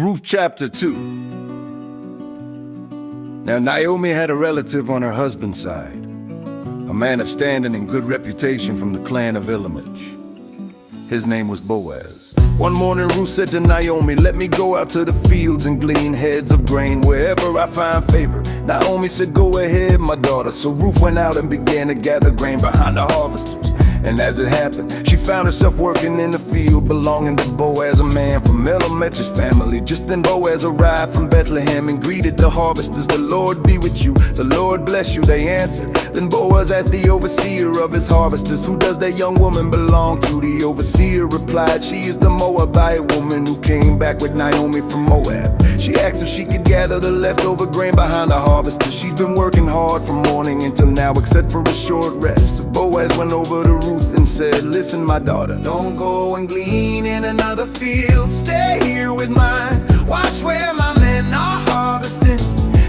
Ruth Chapter 2. Now Naomi had a relative on her husband's side, a man of standing and good reputation from the clan of Elimelech. His name was Boaz. One morning Ruth said to Naomi, "Let me go out to the fields and glean heads of grain wherever I find favor." Naomi said, "Go ahead, my daughter." So Ruth went out and began to gather grain behind the harvesters. And as it happened, she found herself working in the field belonging to Boaz, a man from Elimelech's family. Just then Boaz arrived from Bethlehem and greeted the harvesters. "The Lord be with you, the Lord bless you," they answered. Then Boaz asked the overseer of his harvesters, "Who does that young woman belong to?" The overseer replied, "She is the Moabite woman who came back with Naomi from Moab. She asked if she could gather the leftover grain behind the harvesters. She's been working hard from morning until now, except for a short rest." So Boaz went over to Ruth and said, "Listen, my daughter, don't go and glean in another field. Stay here with mine. Watch where my men are harvesting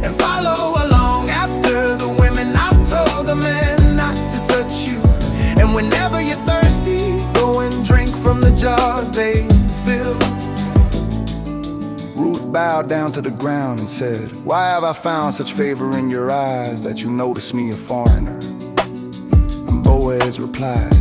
and follow along after the women. I've told the men not to touch you. And whenever you're thirsty, go and drink from the jars they fill." Ruth bowed down to the ground and said, "Why have I found such favor in your eyes that you notice me a foreigner?" And Boaz replied,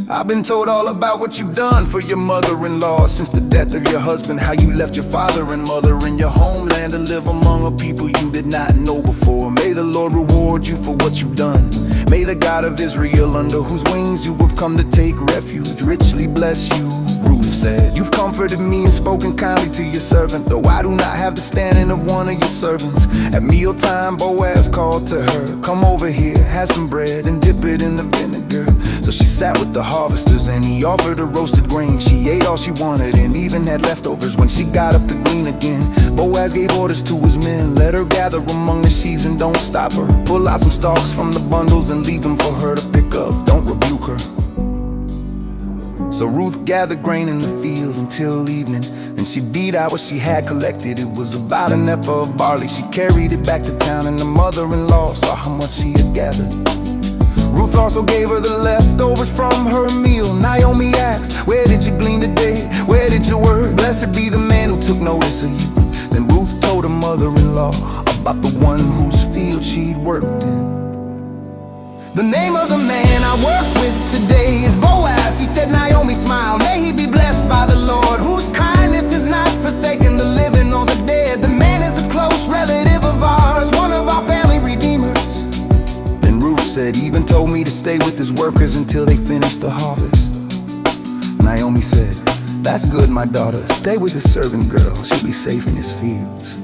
"I've been told all about what you've done for your mother-in-law since the death of your husband, how you left your father and mother in your homeland to live among a people you did not know before. May the Lord reward you for what you've done. May the God of Israel, under whose wings you have come to take refuge, richly bless you." Ruth said, "You've comforted me and spoken kindly to your servant, though I do not have the standing of one of your servants." At mealtime, Boaz called to her, "Come over here, have some bread and dip it in the vinegar." So she sat with the harvesters and he offered her roasted grain. She ate all she wanted and even had leftovers when she got up to glean again. Boaz gave orders to his men, "Let her gather among the sheaves and don't stop her. Pull out some stalks from the bundles and leave them for her to pick up. Don't rebuke her." So Ruth gathered grain in the field until evening, and she beat out what she had collected. It was about an ephah of barley. She carried it back to town, and the mother-in-law saw how much she had gathered. Ruth also gave her the leftovers from her meal. Naomi asked, "Where did you glean today? Where did you work? Blessed be the man who took notice of you." Then Ruth told her mother-in-law about the one whose field she'd worked in. "The name of the man I work with today is Boaz," he said. Naomi smiled. "May he be blessed by the Lord, whose kindness is not forsaken the living or the dead. The man is a close relative of ours, one of our family redeemers." Then Ruth said, "He even told me to stay with his workers until they finish the harvest." Naomi said, "That's good, my daughter. Stay with the servant girl. She'll be safe in his fields."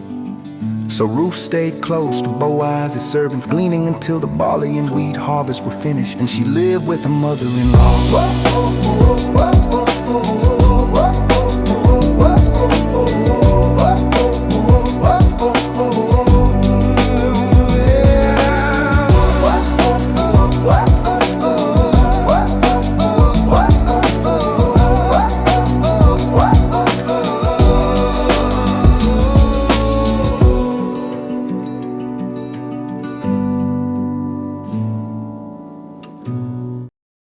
So Ruth stayed close to Boaz's servants, gleaning until the barley and wheat harvest were finished, and she lived with her mother-in-law.